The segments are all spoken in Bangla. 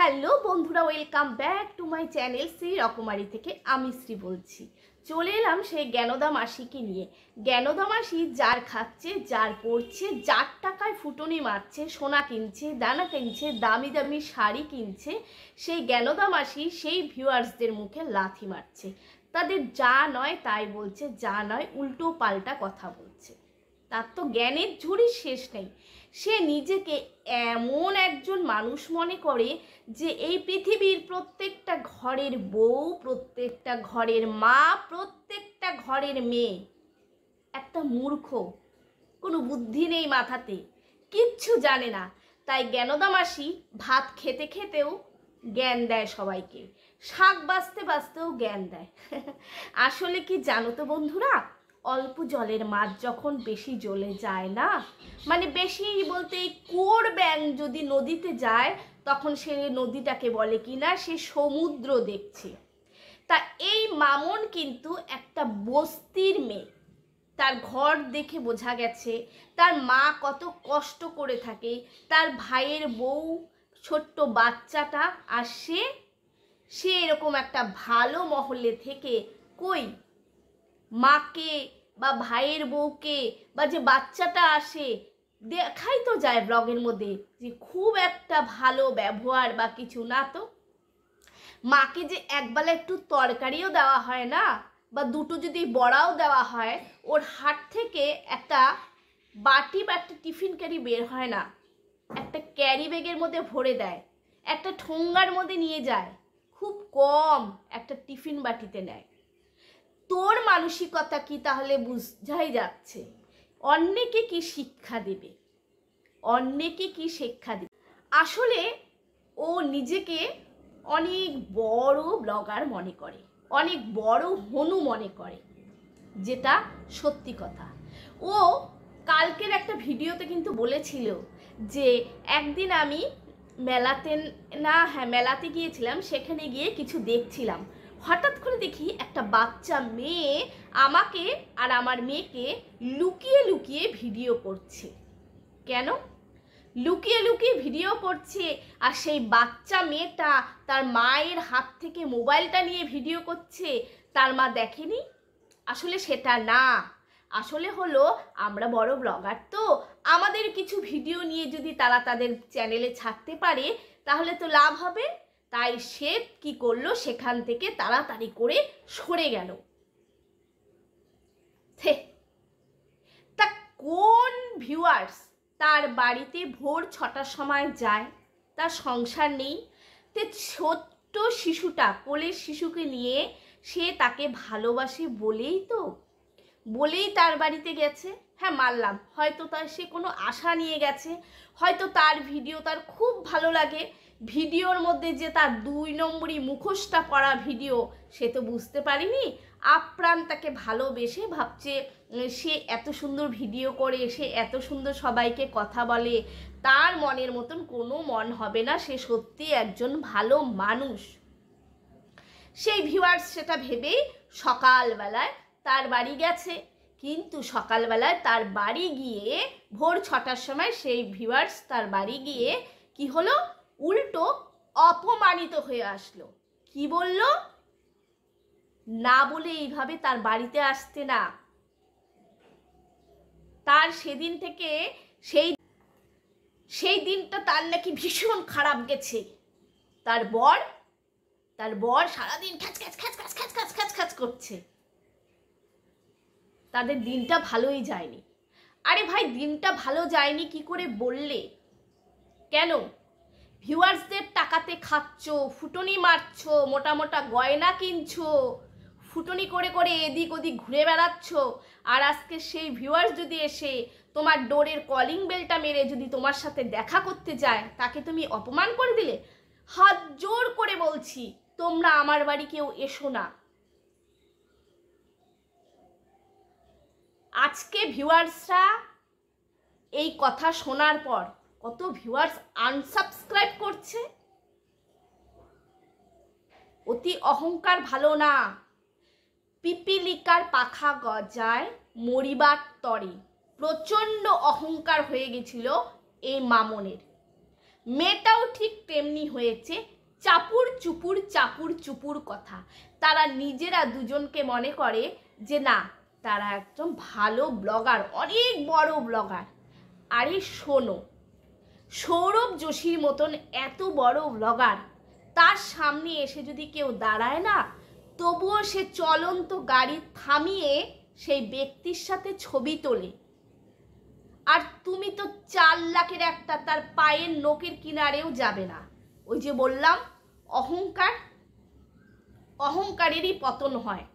হ্যালো বন্ধুরা, welcome back to my channel Shri রকমারি থেকে। আমি শ্রী বলছি। চলে এলাম সেই জ্ঞানদা মাসিকে নিয়ে। জ্ঞানদা মাসি যার খাচ্ছে, যার পড়ছে, যার টাকায় ফুটনি মারছে, সোনা কিনছে, দানা কিনছে, দামি দামি শাড়ি কিনছে, সেই জ্ঞানদা মাসি সেই ভিউয়ার্সদের মুখে লাথি মারছে। তাদের যা নয় তাই বলছে, যা নয় উল্টো পাল্টা কথা বলছে। তার তো জ্ঞানের ঝুড়ির শেষ নেই। সে নিজেকে এমন একজন মানুষ মনে করে যে এই পৃথিবীর প্রত্যেকটা ঘরের বউ, প্রত্যেকটা ঘরের মা, প্রত্যেকটা ঘরের মেয়ে একটা মূর্খ, কোনো বুদ্ধি নেই মাথাতে, কিচ্ছু জানে না। তাই জ্ঞানদা মাসি ভাত খেতে খেতেও জ্ঞান দেয় সবাইকে, শাক বাছতে বাছতেও জ্ঞান দেয়। আসলে কি জানো তো বন্ধুরা, অল্প জলের মাছ যখন বেশি জ্বলে যায় না, মানে বেশি বলতে এই কুয়োর ব্যাঙ যদি নদীতে যায় তখন সে নদীটাকে বলে কি না সে সমুদ্র দেখছে। তা এই মামন কিন্তু একটা বস্তির মেয়ে। তার ঘর দেখে বোঝা গেছে তার মা কত কষ্ট করে থাকে, তার ভাইয়ের বউ, ছোট্ট বাচ্চাটা, আর সে এরকম একটা ভালো মহলে থেকে কই মাকে বা ভাইয়ের বউকে বা যে বাচ্চাটা আসে দেখাই তো যায় ব্লগের মধ্যে যে খুব একটা ভালো ব্যবহার বা কিছু না। তো মাকে যে একবেলা একটু তরকারিও দেওয়া হয় না, বা দুটো যদি বড়াও দেওয়া হয়, ওর হাত থেকে একটা বাটি বা একটা টিফিন ক্যারি বের হয় না, একটা ক্যারি ব্যাগের মধ্যে ভরে দেয়, একটা ঠোঙ্গার মধ্যে নিয়ে যায়, খুব কম একটা টিফিন বাটিতে নেয়। তোর মানসিকতা কি তাহলে বুঝাই যাচ্ছে। অন্যকে কি শিক্ষা দেবে, অন্যকে কি শিক্ষা দেবে। আসলে ও নিজেকে অনেক বড় ব্লগার মনে করে, অনেক বড় হনু মনে করে, যেটা সত্যি কথা। ও কালকের একটা ভিডিওতে কিন্তু বলেছিল যে একদিন আমি মেলাতে মেলাতে গিয়েছিলাম, সেখানে গিয়ে কিছু দেখছিলাম, হঠাৎ করে দেখি একটা বাচ্চা মেয়ে আমাকে আর আমার মেয়েকে লুকিয়ে লুকিয়ে ভিডিও করছে। কেন লুকিয়ে লুকিয়ে ভিডিও করছে? আর সেই বাচ্চা মেয়েটা তার মায়ের হাত থেকে মোবাইলটা নিয়ে ভিডিও করছে, তার মা দেখেনি? আসলে সেটা না, আসলে হলো আমরা বড় ব্লগার, তো আমাদের কিছু ভিডিও নিয়ে যদি তারা তাদের চ্যানেলে ছাড়তে পারে তাহলে তো লাভ হবে। তাই সে কি করলো, সেখান থেকে তাড়াতাড়ি করে সরে গেল। তা কোন ভিউয়ার্স তার বাড়িতে ভোর 6টার সময় যায়, তার সংসার নেই, তে ছোট্ট শিশুটা, কোলের শিশুকে নিয়ে সে তাকে ভালোবাসে বলেই তার বাড়িতে গেছে। হ্যাঁ মানলাম, হয়তো তার সে কোনো আশা নিয়ে গেছে, হয়তো তার ভিডিও তার খুব ভালো লাগে, ভিডিওর মধ্যে যে তার 2 নম্বরই মুখোশটা পরা ভিডিও, সে তো বুঝতে পারিনি। আপ্রাণ তাকে ভালোবেসে ভাবছে সে এত সুন্দর ভিডিও করে, সে এত সুন্দর সবাইকে কথা বলে, তার মনের মতন কোনো মন হবে না, সে সত্যি একজন ভালো মানুষ। সেই ভিউয়ার্স সেটা ভেবেই সকালবেলায় তার বাড়ি গেছে। কিন্তু সকালবেলায় তার বাড়ি গিয়ে ভোর 6টার সময় সেই ভিউয়ার্স তার বাড়ি গিয়ে কি হলো, উল্টো অপমানিত হয়ে আসলো। কি বলল, না বলে এইভাবে তার বাড়িতে আসতে না। তার সেদিন থেকে সেই দিনটা তার নাকি ভীষণ খারাপ গেছে। তার বর সারাদিন খ্যাচ খ্যাচ খ্যাচ খ্যাচ খ্যাচ খ্যাচ খ্যাচ খ্যাচ করছে, তাদের দিনটা ভালোই যায়নি। আরে ভাই, দিনটা ভালো যায়নি কি করে বললে? কেন? ভিউয়ার্সদের টাকাতে খাচ্ছ, ফুটনি মারছ, মোটা মোটা গয়না কিনছো, ফুটনি করে করে এদিক ওদিক ঘুরে বেড়াচ্ছ, আর আজকে সেই ভিউয়ার্স যদি এসে তোমার ডোরের কলিং বেলটা মেরে যদি তোমার সাথে দেখা করতে যায়, তাকে তুমি অপমান করে দিলে। হাত জোর করে বলছি, তোমরা আমার বাড়ি কেউ এসো না। আজকে ভিউয়ার্সরা এই কথা শোনার পর কত ভিউয়ার্স আনসাবস্ক্রাইব করছে। অতি অহংকার ভালো না। পিপিলিকার পাখা গজায় মরিবার তরে। প্রচণ্ড অহংকার হয়ে গেছিল এই মামনের। মেয়েটাও ঠিক তেমনি হয়েছে, চাপুর চুপুর চাপুর চুপুর কথা। তারা নিজেরা দুজনকে মনে করে যে না তারা একদম ভালো ব্লগার, অনেক বড় ব্লগার। আরে শোনো, সৌরভ যোশীর মতন এত বড় ব্লগার, তার সামনে এসে যদি কেউ দাঁড়ায় না, তবুও সে চলন্ত গাড়ি থামিয়ে সেই ব্যক্তির সাথে ছবি তোলে। আর তুমি তো 4 লাখের একটা তার পায়ের নখের কিনারেও যাবে না। ওই যে বললাম, অহংকার, অহংকারেরই পতন হয়।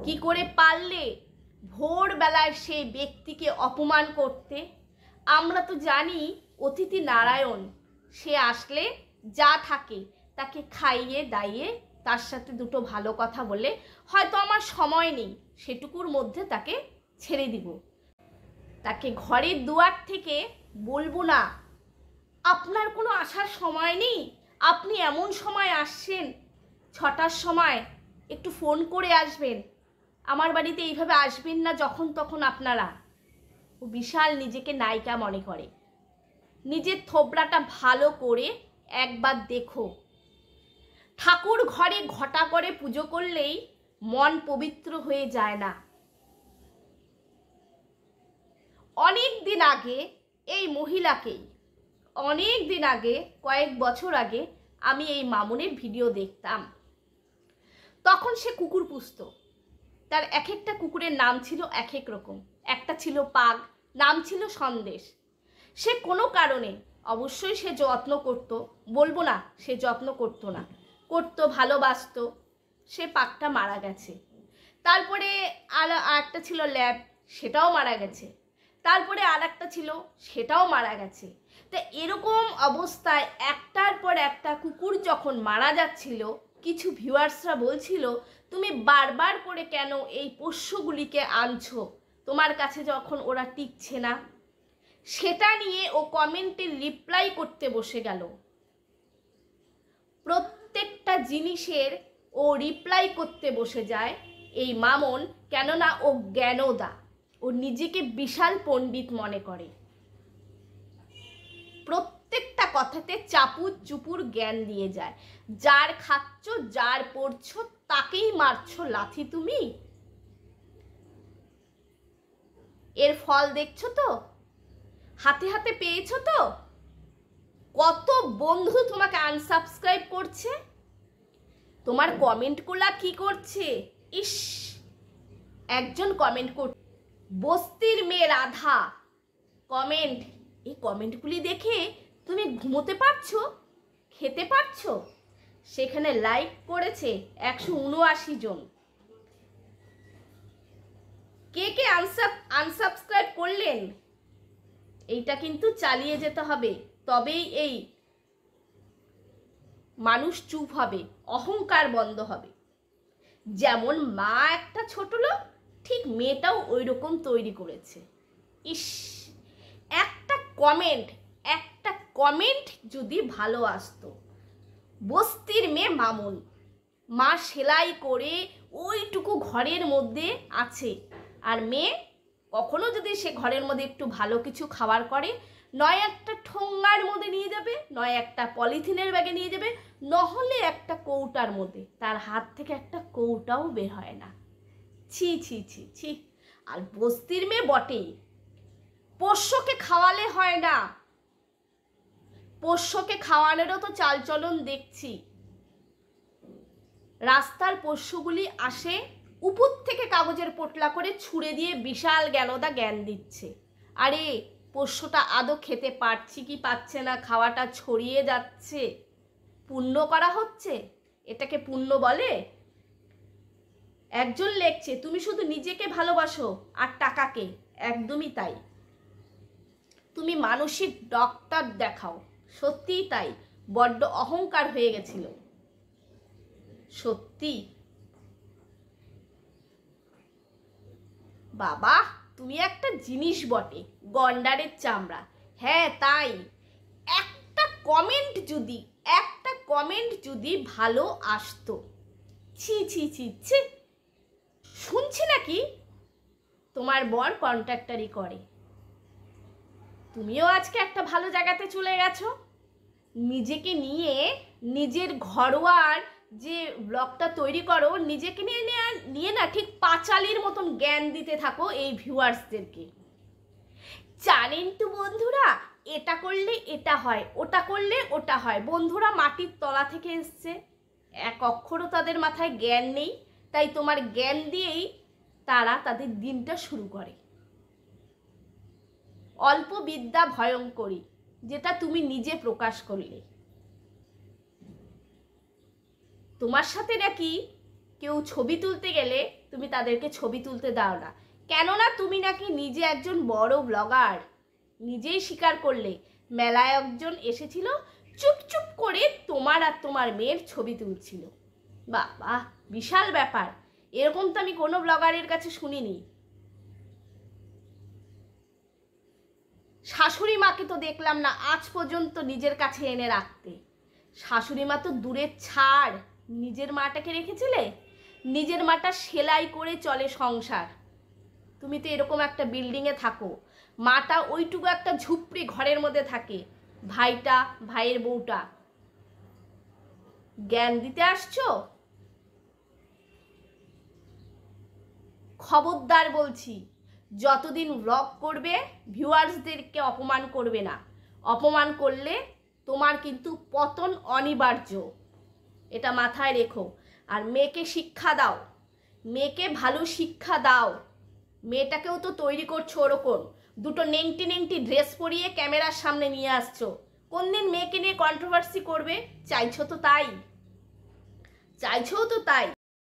কি করে পারলে ভোরবেলায় সেই ব্যক্তিকে অপমান করতে? আমরা তো জানি অতিথি নারায়ণ, সে আসলে যা থাকে তাকে খাইয়ে দাইয়ে তার সাথে দুটো ভালো কথা বলে হয়তো আমার সময় নেই সেটুকুর মধ্যে তাকে ছেড়ে দিব। তাকে ঘরের দুয়ার থেকে বলবো না আপনার কোনো আসার সময় নেই, আপনি এমন সময় আসছেন 6টার সময়, একটু ফোন করে আসবেন, আমার বাড়িতে এইভাবে আসবেন না যখন তখন আপনারা। ও বিশাল নিজেকে নায়িকা মনে করে। নিজের থোবড়াটা ভালো করে একবার দেখো। ঠাকুর ঘরে ঘটা করে পুজো করলেই মন পবিত্র হয়ে যায় না। অনেক দিন আগে এই মহিলাকেই, অনেক দিন আগে, কয়েক বছর আগে আমি এই মামুনের ভিডিও দেখতাম। তখন সে কুকুর পুষত। তার এক একটা কুকুরের নাম ছিল এক এক রকম। একটা ছিল পাগ, নাম ছিল সন্দেশ। সে কোনো কারণে, অবশ্যই সে যত্ন করত, বলবো না সে যত্ন করতো না, করতো, ভালোবাসতো, সে পাগটা মারা গেছে। তারপরে আর একটা ছিল ল্যাব, সেটাও মারা গেছে। তারপরে আর একটা ছিল, সেটাও মারা গেছে। তা এরকম অবস্থায় একটার পর একটা কুকুর যখন মারা যাচ্ছিল, কিছু ভিউয়ার্সরা বলছিল তুমি বারবার করে কেন এই পোষ্যগুলিকে আনছো, তোমার কাছে যখন ওরা টিকছে না। সেটা নিয়ে ও কমেন্টে রিপ্লাই করতে বসে গেল। প্রত্যেকটা জিনিসের ও রিপ্লাই করতে বসে যায় এই মামন, কেননা ও জ্ঞানদা, ও নিজেকে বিশাল পণ্ডিত মনে করে। প্রত্যেকটা কথাতে চাপুর চুপুর জ্ঞান দিয়ে যায়। যার খাচ্ছ, যার পড়ছো, তাকেই মারছো লাথি তুমি। এর ফল দেখছো তো, হাতে হাতে পেয়েছো তো। কত বন্ধু তোমাকে আনসাবস্ক্রাইব করছে, তোমার কমেন্টগুলা কি করছে। ইস, একজন কমেন্ট কর, বস্তির মেয়ে রাধা কমেন্ট, এই কমেন্টগুলি দেখে তুমি ঘুমোতে পারছো, খেতে পারছো। সেখানে লাইক করেছে 179 জন। কে কে আনসাবস্ক্রাইব করলেন, এইটা কিন্তু চালিয়ে যেতে হবে, তবেই এই মানুষ চুপ হবে, অহংকার বন্ধ হবে। যেমন মা একটা ছোট লোক, ঠিক মেয়েটাও ওই রকম তৈরি করেছে। ইস, একটা কমেন্ট যদি ভালো আসতো। বস্তির মেয়ে মামুন, মা সেলাই করে ওইটুকু ঘরের মধ্যে আছে, আর মেয়ে কখনো যদি সে ঘরের মধ্যে একটু ভালো কিছু খাবার করে, নয় একটা ঠোঙ্গার মধ্যে নিয়ে যাবে, নয় একটা পলিথিনের ব্যাগে নিয়ে যাবে, নহলে একটা কৌটার মধ্যে, তার হাত থেকে একটা কৌটাও বের হয় না। ছি ছি ছি ছি। আর বস্তির মেয়ে বটেই, পোষ্যকে খাওয়ালে হয় না, পোষ্যকে খাওয়ানোরও তো চালচলন দেখছি। রাস্তার পোষ্যগুলি আসে, উপর থেকে কাগজের পোটলা করে ছুঁড়ে দিয়ে বিশাল জ্ঞানদা জ্ঞান দিচ্ছে। আরে পোষ্যটা আদৌ খেতে পারছি কি পাচ্ছে না, খাওয়াটা ছড়িয়ে যাচ্ছে, পুণ্য করা হচ্ছে, এটাকে পুণ্য বলে? একজন লেখছে তুমি শুধু নিজেকে ভালোবাসো আর টাকাকে, একদমই তাই। তুমি মানসিক ডক্টর দেখাও, সত্যিই তাই, বড্ড অহংকার হয়ে গেছিল সত্যি। বাবা তুমি একটা জিনিস বটে, গন্ডারের চামড়া। হ্যাঁ তাই, একটা কমেন্ট যদি ভালো আসতো, ছি ছি ছি ছি। শুনছি নাকি তোমার বর কন্ট্রাক্টরি করে, তুমিও আজকে একটা ভালো জায়গাতে চলে গেছো, নিজেকে নিয়ে নিজের ঘরোয়ার যে ব্লগটা তৈরি করো, নিজেকে নিয়ে নিয়ে না ঠিক পাঁচালির মতন জ্ঞান দিতে থাকো এই ভিউয়ার্সদেরকে। জানেন তো বন্ধুরা, এটা করলে এটা হয়, ওটা করলে ওটা হয়। বন্ধুরা মাটির তলা থেকে এসছে, এক অক্ষরও তাদের মাথায় জ্ঞান নেই, তাই তোমার জ্ঞান দিয়েই তারা তাদের দিনটা শুরু করে। অল্প বিদ্যা ভয়ঙ্করী, যেটা তুমি নিজে প্রকাশ করলে। তোমার সাথে নাকি কেউ ছবি তুলতে গেলে তুমি তাদেরকে ছবি তুলতে দাও না, কেননা তুমি নাকি নিজে একজন বড় ব্লগার। নিজেই স্বীকার করলে মেলায় একজন এসেছিল, চুপচুপ করে তোমার আর তোমার মেয়ের ছবি তুলছিল। বাহ বাহ, বিশাল ব্যাপার, এরকম তো আমি কোনো ব্লগারের কাছে শুনিনি। শাশুড়ি মাকে তো দেখলাম না আজ পর্যন্ত নিজের কাছে এনে রাখতে। শাশুড়ি মা তো দূরের ছাড়, নিজের মাটাকে রেখেছিলে। নিজের মাটা সেলাই করে চলে সংসার। তুমি তো এরকম একটা বিল্ডিংয়ে থাকো, মাটা ওইটুকু একটা ঝুপড়ি ঘরের মধ্যে থাকে, ভাইটা ভাইয়ের বউটা। জ্ঞান দিতে আসছো? খবরদার বলছি, যতদিন ব্লগ করবে ভিউয়ার্সদেরকে অপমান করবে না। অপমান করলে তোমার কিন্তু পতন অনিবার্য, এটা মাথায় রেখো। আর মেয়েকে শিক্ষা দাও, মেয়েকে ভালো শিক্ষা দাও। মেয়েটাকেও তো তৈরি করছো ওরকম, দুটো নেংটি নেংটি ড্রেস পরিয়ে ক্যামেরার সামনে নিয়ে আসছো। কোন দিন মেয়েকে নিয়ে কন্ট্রোভার্সি করবে? চাইছো তো তাই, চাইছোও তো তাই।